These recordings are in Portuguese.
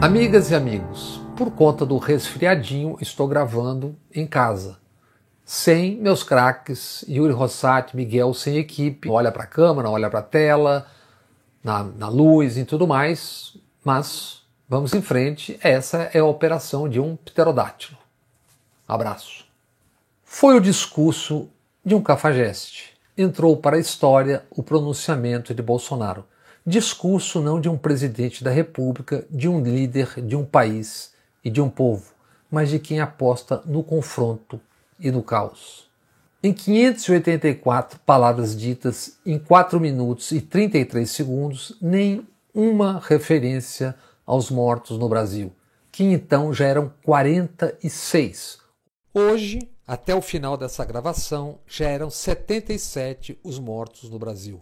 Amigas e amigos, por conta do resfriadinho, estou gravando em casa. Sem meus craques, Yuri Rossati, Miguel sem equipe, olha para a câmera, olha para a tela, na luz e tudo mais, mas vamos em frente, essa é a operação de um pterodátilo. Abraço. Foi o discurso de um cafajeste. Entrou para a história o pronunciamento de Bolsonaro. Discurso não de um presidente da República, de um líder de um país e de um povo, mas de quem aposta no confronto e no caos. Em 584 palavras ditas em 4 minutos e 33 segundos, nem uma referência aos mortos no Brasil, que então já eram 46. Hoje, até o final dessa gravação, já eram 77 os mortos no Brasil.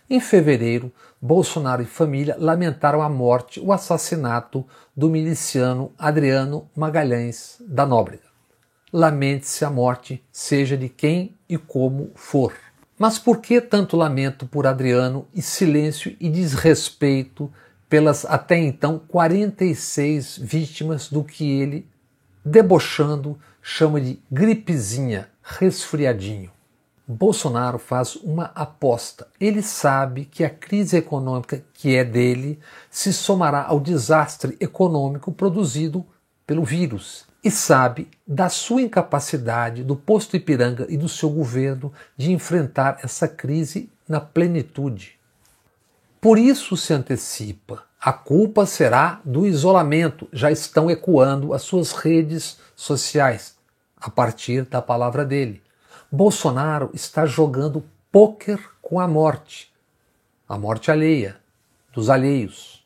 Em fevereiro, Bolsonaro e família lamentaram a morte, o assassinato do miliciano Adriano Magalhães da Nóbrega. Lamente-se a morte, seja de quem e como for. Mas por que tanto lamento por Adriano e silêncio e desrespeito pelas até então 46 vítimas do que ele, debochando, chama de gripezinha, resfriadinho? Bolsonaro faz uma aposta. Ele sabe que a crise econômica que é dele se somará ao desastre econômico produzido pelo vírus e sabe da sua incapacidade, do posto Ipiranga e do seu governo de enfrentar essa crise na plenitude. Por isso se antecipa. A culpa será do isolamento. Já estão ecoando as suas redes sociais a partir da palavra dele. Bolsonaro está jogando pôquer com a morte alheia, dos alheios.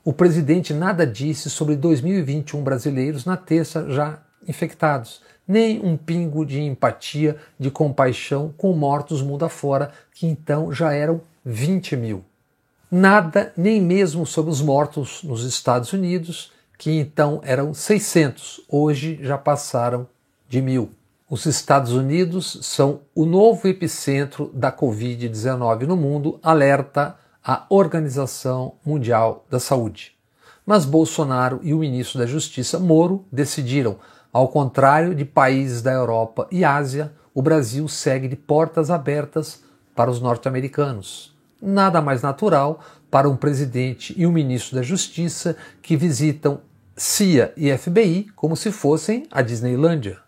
O presidente nada disse sobre 2021 brasileiros na terça já infectados, nem um pingo de empatia, de compaixão com mortos mundo afora, que então já eram 20 mil. Nada, nem mesmo sobre os mortos nos Estados Unidos, que então eram 600, hoje já passaram de 1.000. Os Estados Unidos são o novo epicentro da Covid-19 no mundo, alerta a Organização Mundial da Saúde. Mas Bolsonaro e o ministro da Justiça, Moro, decidiram, ao contrário de países da Europa e Ásia, o Brasil segue de portas abertas para os norte-americanos. Nada mais natural para um presidente e um ministro da Justiça que visitam CIA e FBI como se fossem a Disneylândia.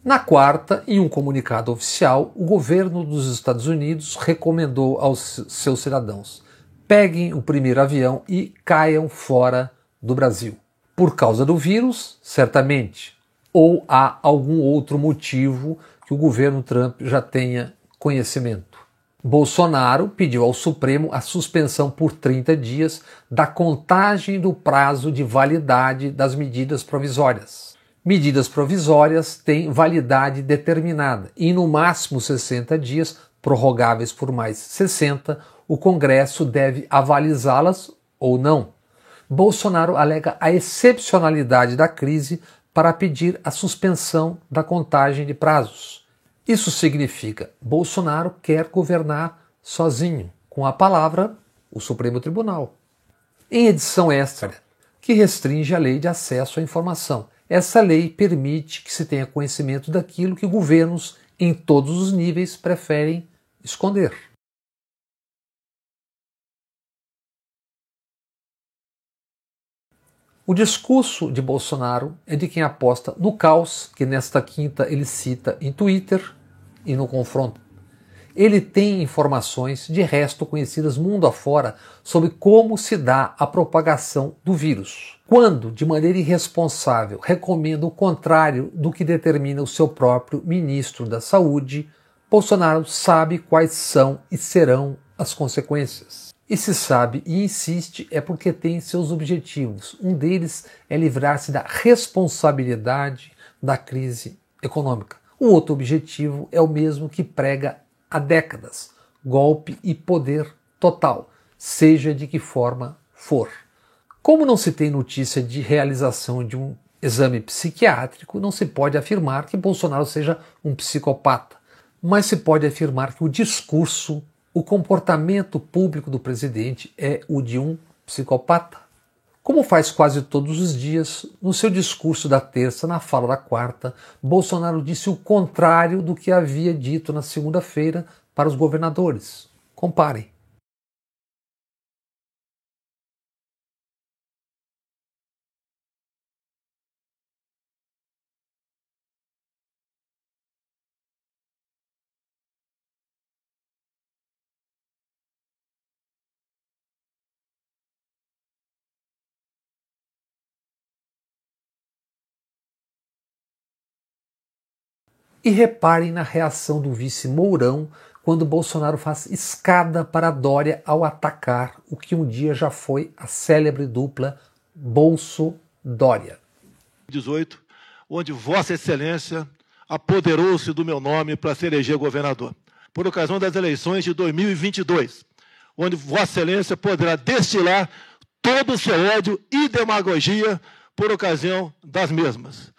Na quarta, em um comunicado oficial, o governo dos Estados Unidos recomendou aos seus cidadãos: peguem o primeiro avião e caiam fora do Brasil. Por causa do vírus, certamente, ou há algum outro motivo que o governo Trump já tenha conhecimento. Bolsonaro pediu ao Supremo a suspensão por 30 dias da contagem do prazo de validade das medidas provisórias. Medidas provisórias têm validade determinada e, no máximo 60 dias, prorrogáveis por mais 60, o Congresso deve avalizá-las ou não. Bolsonaro alega a excepcionalidade da crise para pedir a suspensão da contagem de prazos. Isso significa Bolsonaro quer governar sozinho, com a palavra o Supremo Tribunal. Em edição extra, que restringe a lei de acesso à informação. Essa lei permite que se tenha conhecimento daquilo que governos em todos os níveis preferem esconder. O discurso de Bolsonaro é de quem aposta no caos, que nesta quinta ele cita em Twitter, e no confronto. Ele tem informações, de resto conhecidas mundo afora, sobre como se dá a propagação do vírus. Quando, de maneira irresponsável, recomenda o contrário do que determina o seu próprio ministro da Saúde, Bolsonaro sabe quais são e serão as consequências. E se sabe e insiste é porque tem seus objetivos. Um deles é livrar-se da responsabilidade da crise econômica. O outro objetivo é o mesmo que prega há décadas: golpe e poder total, seja de que forma for. Como não se tem notícia de realização de um exame psiquiátrico, não se pode afirmar que Bolsonaro seja um psicopata, mas se pode afirmar que o discurso, o comportamento público do presidente é o de um psicopata. Como faz quase todos os dias, no seu discurso da terça, na fala da quarta, Bolsonaro disse o contrário do que havia dito na segunda-feira para os governadores. Comparem. E reparem na reação do vice Mourão quando Bolsonaro faz escada para Dória ao atacar o que um dia já foi a célebre dupla Bolso-Dória. 18, onde Vossa Excelência apoderou-se do meu nome para se eleger governador, por ocasião das eleições de 2022, onde Vossa Excelência poderá destilar todo o seu ódio e demagogia por ocasião das mesmas.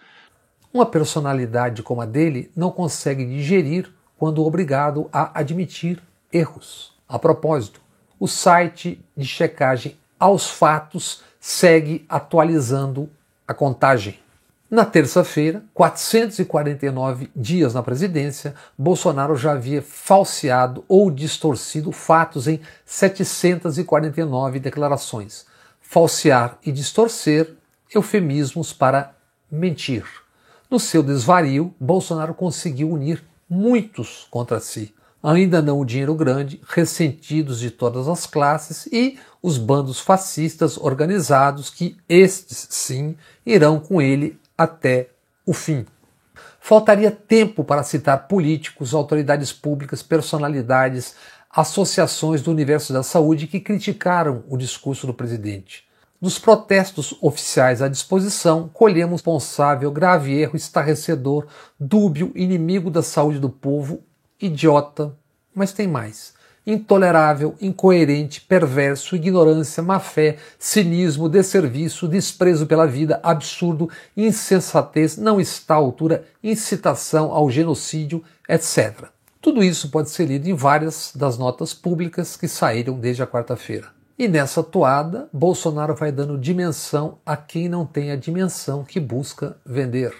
Uma personalidade como a dele não consegue digerir quando obrigado a admitir erros. A propósito, o site de checagem aos fatos segue atualizando a contagem. Na terça-feira, 449 dias na presidência, Bolsonaro já havia falseado ou distorcido fatos em 749 declarações. Falsear e distorcer, eufemismos para mentir. No seu desvario, Bolsonaro conseguiu unir muitos contra si. Ainda não o dinheiro grande, ressentidos de todas as classes e os bandos fascistas organizados que estes, sim, irão com ele até o fim. Faltaria tempo para citar políticos, autoridades públicas, personalidades, associações do universo da saúde que criticaram o discurso do presidente. Dos protestos oficiais à disposição, colhemos responsável, grave erro, estarrecedor, dúbio, inimigo da saúde do povo, idiota, mas tem mais. Intolerável, incoerente, perverso, ignorância, má-fé, cinismo, desserviço, desprezo pela vida, absurdo, insensatez, não está à altura, incitação ao genocídio, etc. Tudo isso pode ser lido em várias das notas públicas que saíram desde a quarta-feira. E nessa toada, Bolsonaro vai dando dimensão a quem não tem a dimensão que busca vender.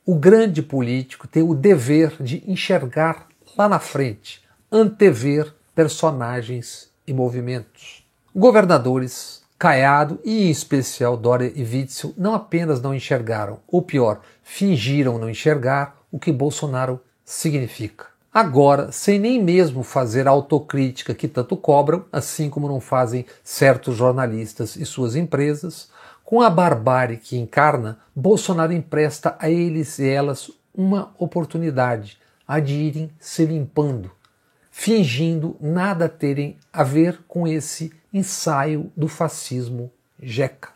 O grande político tem o dever de enxergar lá na frente, antever personagens e movimentos. Governadores, Caiado e em especial Dória e Witzel não apenas não enxergaram, ou pior, fingiram não enxergar o que Bolsonaro significa. Agora, sem nem mesmo fazer a autocrítica que tanto cobram, assim como não fazem certos jornalistas e suas empresas, com a barbárie que encarna, Bolsonaro empresta a eles e elas uma oportunidade, a de irem se limpando, fingindo nada terem a ver com esse ensaio do fascismo jeca.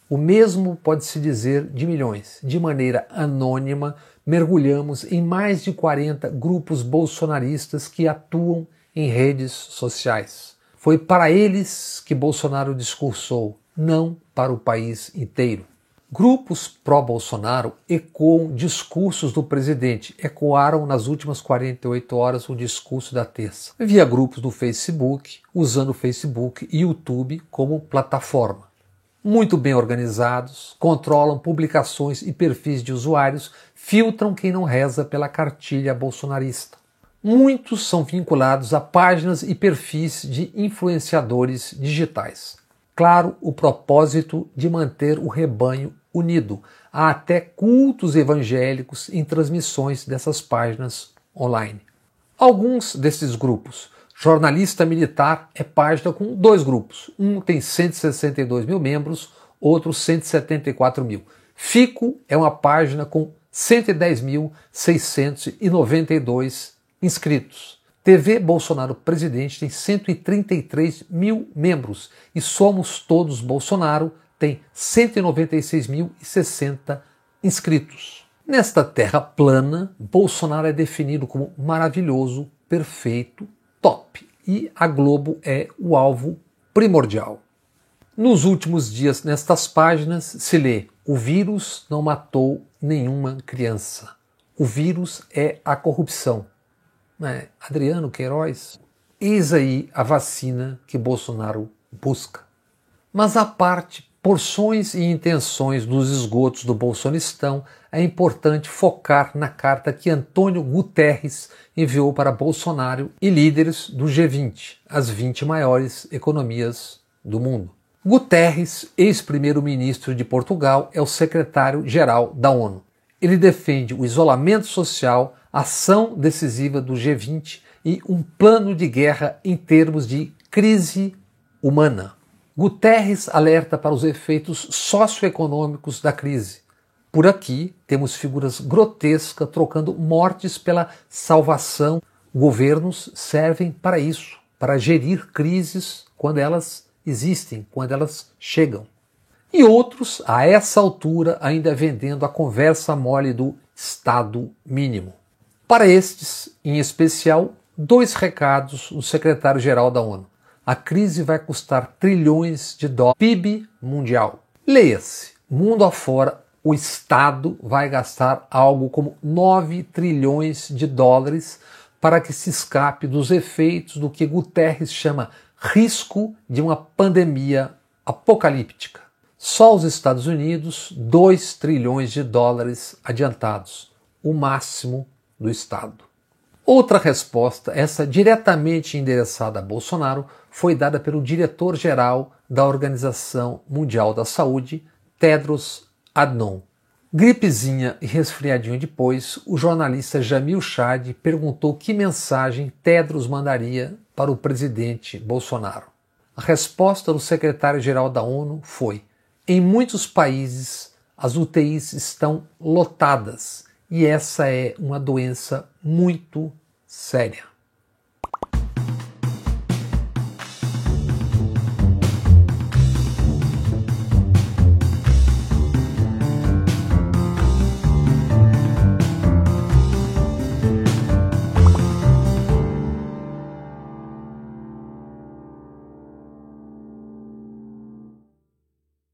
O mesmo pode-se dizer de milhões. De maneira anônima, mergulhamos em mais de 40 grupos bolsonaristas que atuam em redes sociais. Foi para eles que Bolsonaro discursou, não para o país inteiro. Grupos pró-Bolsonaro ecoam discursos do presidente, ecoaram nas últimas 48 horas o discurso da terça, via grupos do Facebook, usando o Facebook e YouTube como plataforma. Muito bem organizados, controlam publicações e perfis de usuários, filtram quem não reza pela cartilha bolsonarista. Muitos são vinculados a páginas e perfis de influenciadores digitais. Claro, o propósito de manter o rebanho unido. Há até cultos evangélicos em transmissões dessas páginas online. Alguns desses grupos. Jornalista Militar é página com dois grupos. Um tem 162 mil membros, outro 174 mil. Fico é uma página com 110.692 inscritos. TV Bolsonaro Presidente tem 133 mil membros e Somos Todos Bolsonaro tem 196.060 inscritos. Nesta terra plana, Bolsonaro é definido como maravilhoso, perfeito, top. E a Globo é o alvo primordial. Nos últimos dias, nestas páginas, se lê: o vírus não matou nenhuma criança. O vírus é a corrupção. Adriano Queiroz? Eis aí a vacina que Bolsonaro busca. Mas a parte porções e intenções dos esgotos do Bolsonistão, é importante focar na carta que Antônio Guterres enviou para Bolsonaro e líderes do G20, as 20 maiores economias do mundo. Guterres, ex-primeiro-ministro de Portugal, é o secretário-geral da ONU. Ele defende o isolamento social, ação decisiva do G20 e um plano de guerra em termos de crise humana. Guterres alerta para os efeitos socioeconômicos da crise. Por aqui, temos figuras grotescas trocando mortes pela salvação. Governos servem para isso, para gerir crises quando elas existem, quando elas chegam. E outros, a essa altura, ainda vendendo a conversa mole do Estado mínimo. Para estes, em especial, 2 recados do secretário-geral da ONU. A crise vai custar trilhões de dólares, PIB mundial. Leia-se, mundo afora, o Estado vai gastar algo como 9 trilhões de dólares para que se escape dos efeitos do que Guterres chama risco de uma pandemia apocalíptica. Só os Estados Unidos, 2 trilhões de dólares adiantados, o máximo do Estado. Outra resposta, essa diretamente endereçada a Bolsonaro, foi dada pelo diretor-geral da Organização Mundial da Saúde, Tedros Adhanom. Gripezinha e resfriadinho depois, o jornalista Jamil Chad perguntou que mensagem Tedros mandaria para o presidente Bolsonaro. A resposta do secretário-geral da ONU foi: em muitos países as UTIs estão lotadas e essa é uma doença muito séria.